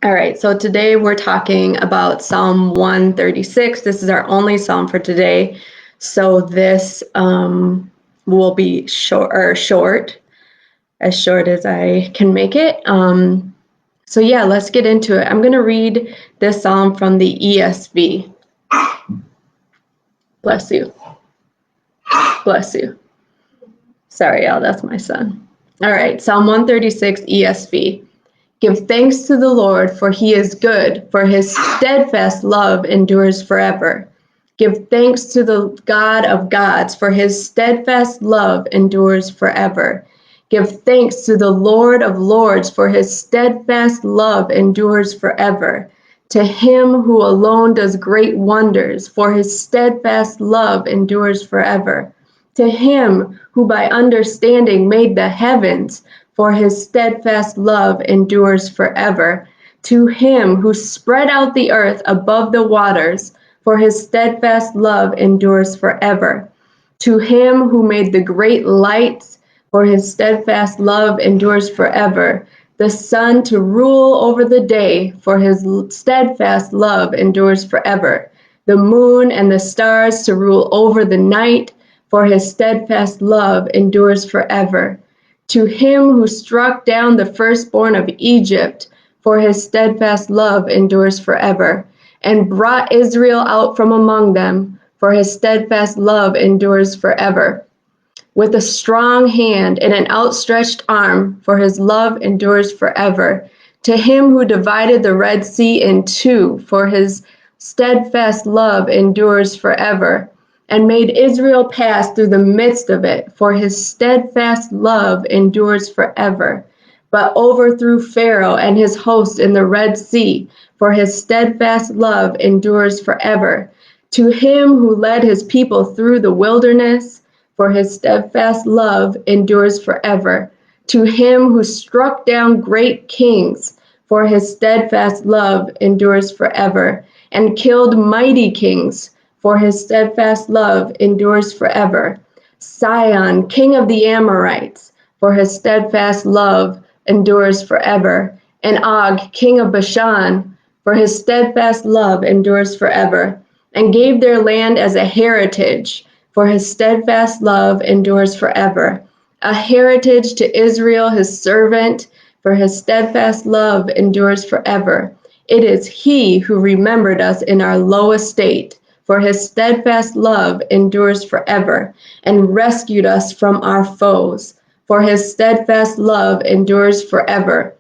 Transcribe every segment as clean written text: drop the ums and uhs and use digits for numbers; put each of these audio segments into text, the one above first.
All right, so today we're talking about Psalm 136. This is our only psalm for today. So this will be short, as short as I can make it. So yeah, let's get into it. I'm going to read this psalm from the ESV. Bless you. Bless you. Sorry, y'all, that's my son. All right, Psalm 136 ESV. Give thanks to the Lord, for he is good, for his steadfast love endures forever. Give thanks to the God of gods, for his steadfast love endures forever. Give thanks to the Lord of lords, for his steadfast love endures forever. To him who alone does great wonders, for his steadfast love endures forever. To him who by understanding made the heavens, for his steadfast love endures forever. To him who spread out the earth above the waters, for his steadfast love endures forever. To him who made the great lights, for his steadfast love endures forever. The sun to rule over the day, for his steadfast love endures forever. The moon and the stars to rule over the night, for his steadfast love endures forever. To him who struck down the firstborn of Egypt, for his steadfast love endures forever, and brought Israel out from among them, for his steadfast love endures forever. With a strong hand and an outstretched arm, for his love endures forever. To him who divided the Red Sea in two, for his steadfast love endures forever, and made Israel pass through the midst of it, for his steadfast love endures forever. But overthrew Pharaoh and his host in the Red Sea, for his steadfast love endures forever. To him who led his people through the wilderness, for his steadfast love endures forever. To him who struck down great kings, for his steadfast love endures forever, and killed mighty kings, for his steadfast love endures forever. Sihon, king of the Amorites, for his steadfast love endures forever. And Og, king of Bashan, for his steadfast love endures forever. And gave their land as a heritage, for his steadfast love endures forever. A heritage to Israel, his servant, for his steadfast love endures forever. It is he who remembered us in our low estate, for his steadfast love endures forever, and rescued us from our foes, for his steadfast love endures forever.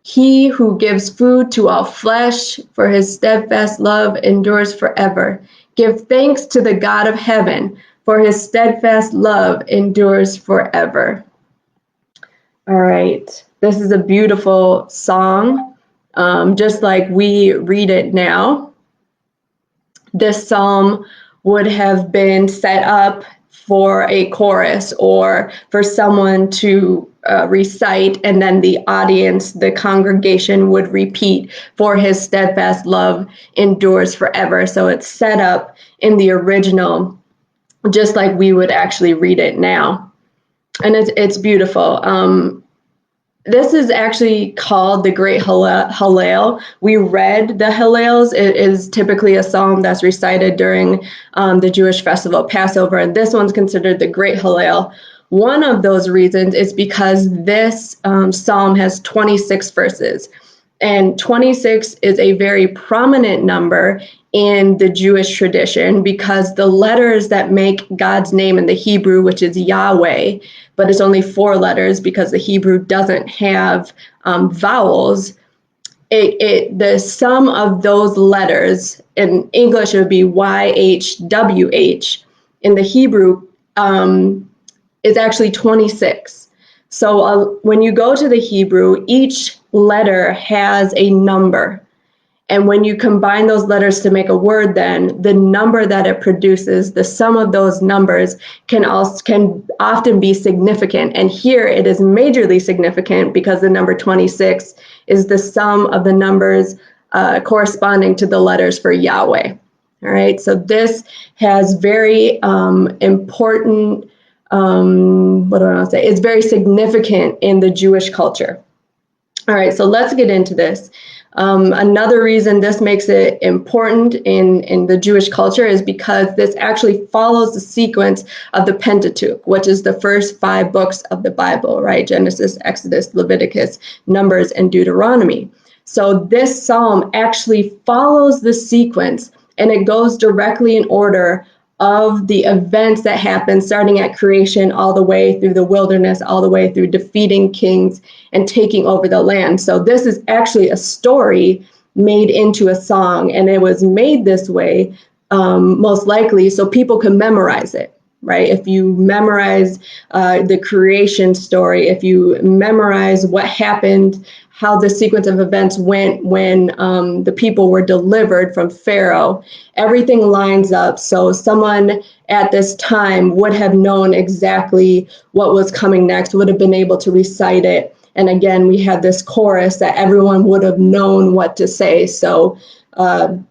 He who gives food to all flesh, for his steadfast love endures forever. Give thanks to the God of heaven, for his steadfast love endures forever. All right, this is a beautiful song, just like we read it now. This psalm would have been set up for a chorus or for someone to recite, and then the audience, the congregation would repeat, for his steadfast love endures forever. So it's set up in the original, just like we would actually read it now. And it's beautiful. This is actually called the Great Hallel. We read the Hallels. It is typically a psalm that's recited during the Jewish festival Passover, and this one's considered the Great Hallel. One of those reasons is because this psalm has 26 verses, and 26 is a very prominent number in the Jewish tradition because the letters that make God's name in the Hebrew, which is Yahweh, but it's only 4 letters because the Hebrew doesn't have vowels. The sum of those letters, in English it would be YHWH, in the Hebrew is actually 26. So when you go to the Hebrew, each letter has a number. And when you combine those letters to make a word, then the number that it produces, the sum of those numbers can often be significant. And here it is majorly significant because the number 26 is the sum of the numbers corresponding to the letters for Yahweh. All right, so this has very important, what do I want to say? It's very significant in the Jewish culture. All right, so let's get into this. Another reason this makes it important in the Jewish culture is because this actually follows the sequence of the Pentateuch, which is the first 5 books of the Bible, right? Genesis, Exodus, Leviticus, Numbers, and Deuteronomy. So this psalm actually follows the sequence, and it goes directly in order of the events that happen, starting at creation all the way through the wilderness, all the way through defeating kings and taking over the land. So this is actually a story made into a song, and it was made this way most likely so people can memorize it, right? If you memorize the creation story, if you memorize what happened, how the sequence of events went when the people were delivered from Pharaoh, everything lines up. So someone at this time would have known exactly what was coming next, would have been able to recite it. And again, we have this chorus that everyone would have known what to say. So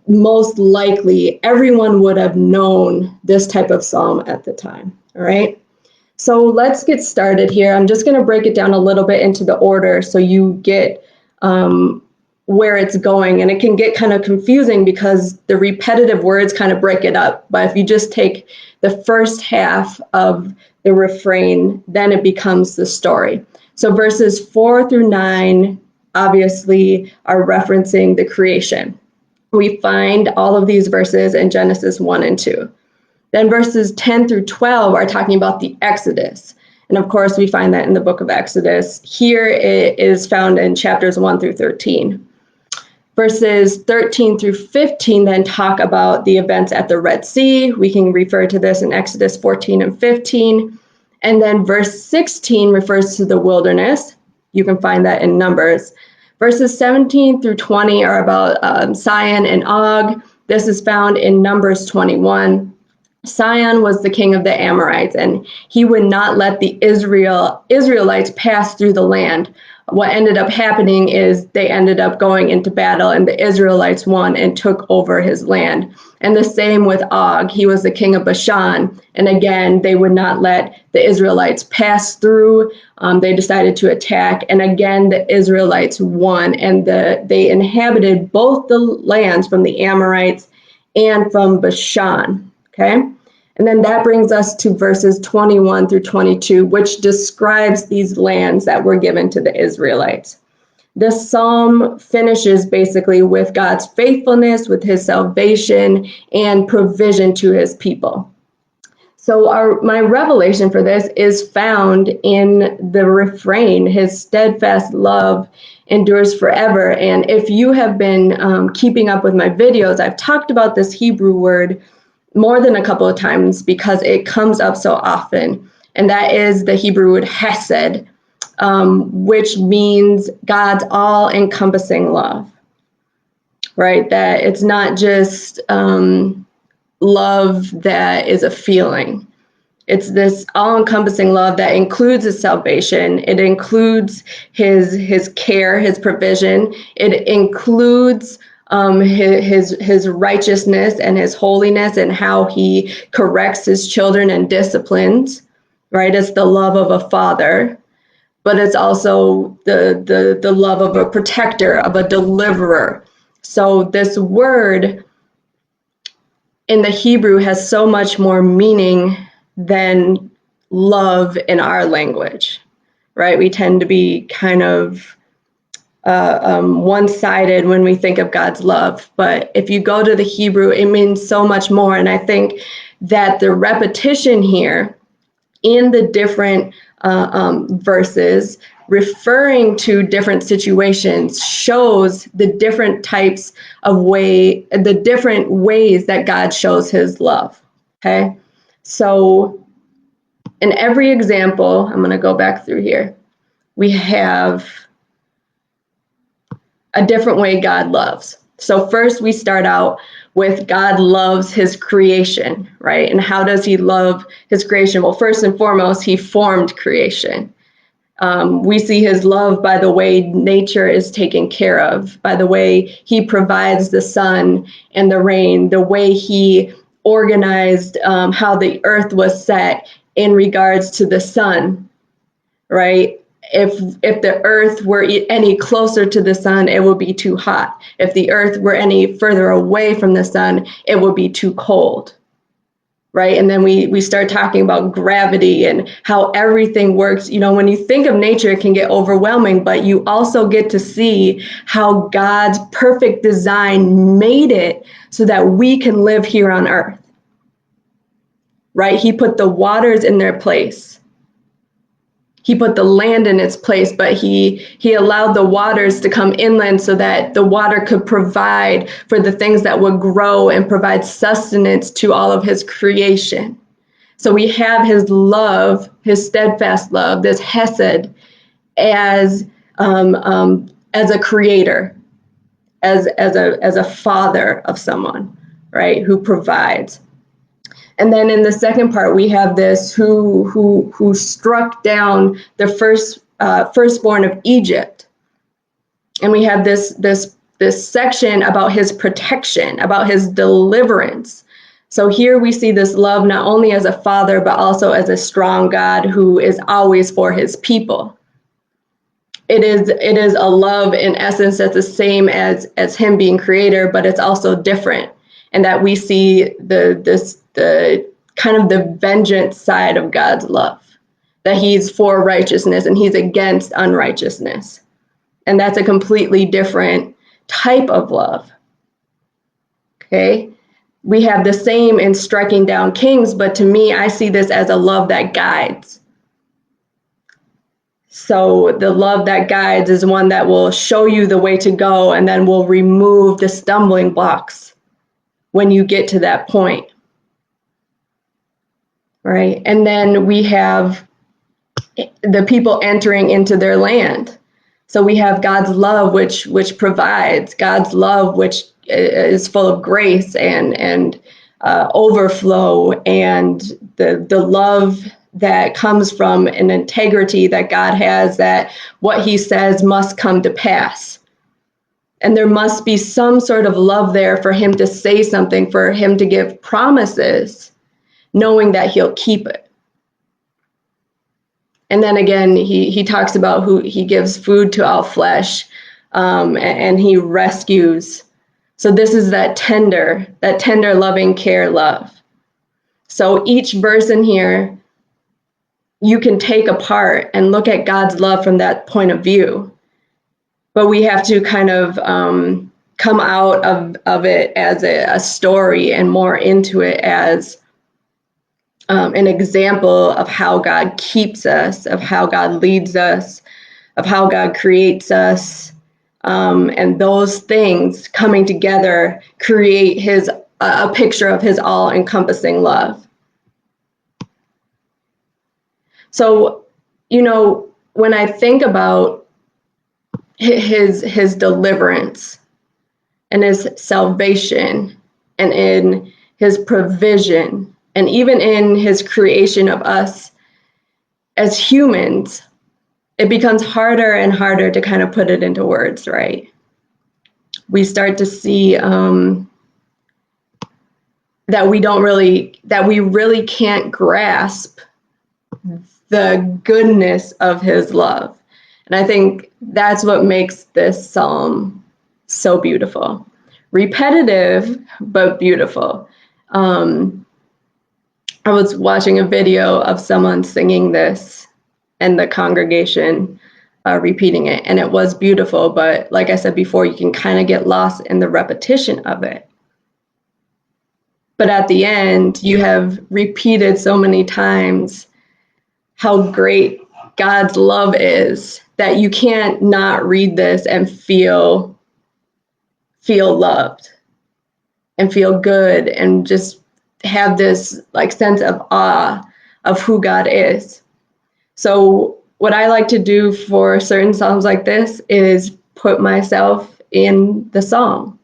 most likely everyone would have known this type of psalm at the time. All right. So let's get started here. I'm just going to break it down a little bit into the order so you get where it's going. And it can get kind of confusing because the repetitive words kind of break it up. But if you just take the first half of the refrain, then it becomes the story. So verses 4 through 9 obviously are referencing the creation. We find all of these verses in Genesis 1 and 2. Then verses 10 through 12 are talking about the Exodus. And of course, we find that in the book of Exodus. Here it is found in chapters 1 through 13. Verses 13 through 15 then talk about the events at the Red Sea. We can refer to this in Exodus 14 and 15. And then verse 16 refers to the wilderness. You can find that in Numbers. Verses 17 through 20 are about Sihon and Og. This is found in Numbers 21. Sihon was the king of the Amorites, and he would not let the Israelites pass through the land. What ended up happening is they ended up going into battle, and the Israelites won and took over his land. And the same with Og. He was the king of Bashan, and again, they would not let the Israelites pass through. They decided to attack, and again, the Israelites won, and they inhabited both the lands from the Amorites and from Bashan. Okay, and then that brings us to verses 21 through 22, which describes these lands that were given to the Israelites. This psalm finishes basically with God's faithfulness, with his salvation and provision to his people. So my revelation for this is found in the refrain, his steadfast love endures forever. And if you have been keeping up with my videos, I've talked about this Hebrew word more than a couple of times because it comes up so often, and that is the Hebrew word hesed, which means God's all-encompassing love, right? That it's not just love that is a feeling. It's this all-encompassing love that includes his salvation. It includes his care, his provision. It includes his righteousness and his holiness and how he corrects his children and disciplines, right? It's the love of a father, but it's also the love of a protector, of a deliverer. So this word in the Hebrew has so much more meaning than love in our language, right? We tend to be kind of one-sided when we think of God's love. But if you go to the Hebrew, it means so much more. And I think that the repetition here in the different verses referring to different situations shows the different types of the different ways that God shows his love. Okay. So in every example, I'm going to go back through here. We have a different way God loves. So first we start out with God loves his creation, right? And how does he love his creation? Well, first and foremost, he formed creation. We see his love by the way nature is taken care of, by the way he provides the sun and the rain, the way he organized how the earth was set in regards to the sun, right? If the earth were any closer to the sun, it would be too hot. If the earth were any further away from the sun, it would be too cold. Right? And then we start talking about gravity and how everything works. You know, when you think of nature, it can get overwhelming, but you also get to see how God's perfect design made it so that we can live here on earth. Right? He put the waters in their place. He put the land in its place, but he allowed the waters to come inland so that the water could provide for the things that would grow and provide sustenance to all of his creation. So we have his love, his steadfast love, this hesed, as a creator, as a father of someone, right, who provides. And then in the second part, we have this who struck down the firstborn of Egypt. And we have this section about his protection, about his deliverance. So here we see this love not only as a father, but also as a strong God who is always for his people. It is a love in essence that's the same as him being creator, but it's also different. And that we see the kind of the vengeance side of God's love, that he's for righteousness and he's against unrighteousness. And that's a completely different type of love. Okay. We have the same in striking down kings, but to me, I see this as a love that guides. So the love that guides is one that will show you the way to go and then will remove the stumbling blocks when you get to that point. Right? And then we have the people entering into their land. So we have God's love, which provides, God's love, which is full of grace and overflow, and the love that comes from an integrity that God has, that what he says must come to pass. And there must be some sort of love there for him to say something, for him to give promises, knowing that he'll keep it. And then again, he talks about who he gives food to all flesh, and he rescues. So this is that tender, loving care love. So each verse in here, you can take apart and look at God's love from that point of view. But we have to kind of come out of it as a story and more into it as an example of how God keeps us, of how God leads us, of how God creates us. And those things coming together create a picture of his all-encompassing love. So, you know, when I think about his deliverance and his salvation and in his provision and even in his creation of us as humans, it becomes harder and harder to kind of put it into words, right? We start to see that we really can't grasp the goodness of his love. And I think that's what makes this psalm so beautiful. Repetitive, but beautiful. I was watching a video of someone singing this and the congregation repeating it, and it was beautiful. But like I said before, you can kind of get lost in the repetition of it. But at the end, you have repeated so many times how great God's love is that you can't not read this and feel loved and feel good and just have this like sense of awe of who God is. So what I like to do for certain psalms like this is put myself in the psalm.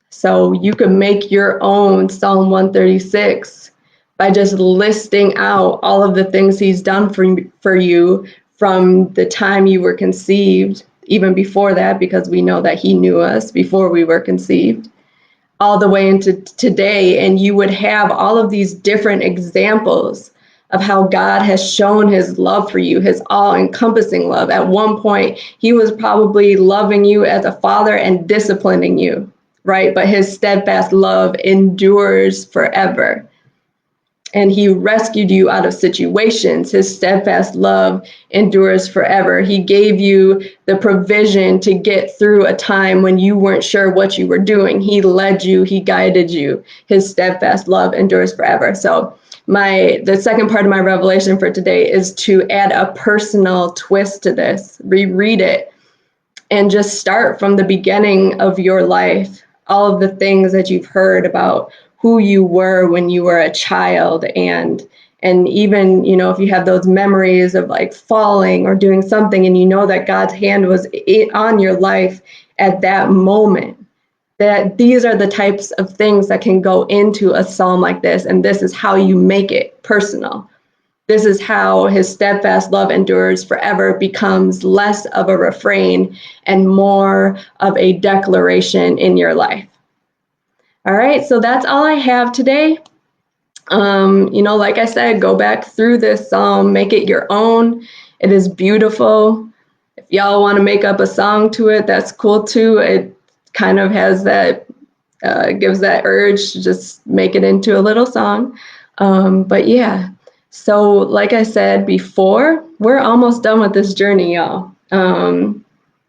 So you can make your own Psalm 136 by just listing out all of the things he's done for you from the time you were conceived, even before that, because we know that he knew us before we were conceived, all the way into today. And you would have all of these different examples of how God has shown his love for you, his all-encompassing love. At one point, he was probably loving you as a father and disciplining you, right? But his steadfast love endures forever. And he rescued you out of situations. His steadfast love endures forever. He gave you the provision to get through a time when you weren't sure what you were doing. He led you, he guided you. His steadfast love endures forever. So the second part of my revelation for today is to add a personal twist to this. Reread it and just start from the beginning of your life. All of the things that you've heard about who you were when you were a child, and even, you know, if you have those memories of like falling or doing something and you know that God's hand was on your life at that moment, that these are the types of things that can go into a psalm like this, and this is how you make it personal. This is how his steadfast love endures forever becomes less of a refrain and more of a declaration in your life. All right, so that's all I have today. You know, like I said, go back through this psalm, make it your own. It is beautiful. If y'all want to make up a song to it, that's cool too. It kind of has that, gives that urge to just make it into a little song. But yeah, so like I said before, we're almost done with this journey, y'all. And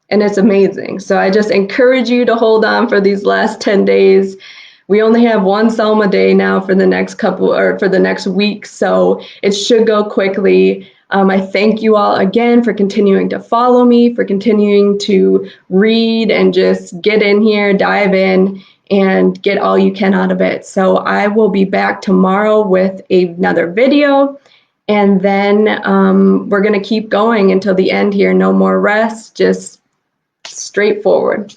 it's amazing. So I just encourage you to hold on for these last 10 days. We only have one psalm a day now for the next for the next week, so it should go quickly. I thank you all again for continuing to follow me, for continuing to read and just get in here, dive in, and get all you can out of it. So I will be back tomorrow with another video, and then we're going to keep going until the end here. No more rest, just straightforward.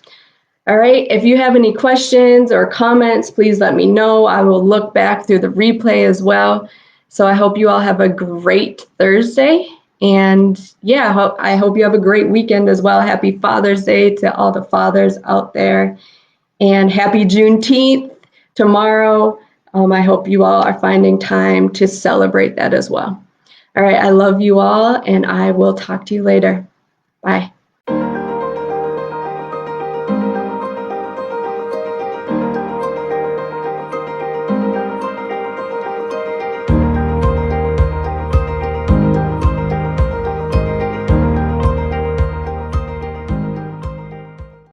All right, if you have any questions or comments, please let me know. I will look back through the replay as well. So I hope you all have a great Thursday. And yeah, I hope you have a great weekend as well. Happy Father's Day to all the fathers out there. And happy Juneteenth tomorrow. I hope you all are finding time to celebrate that as well. All right, I love you all, and I will talk to you later. Bye.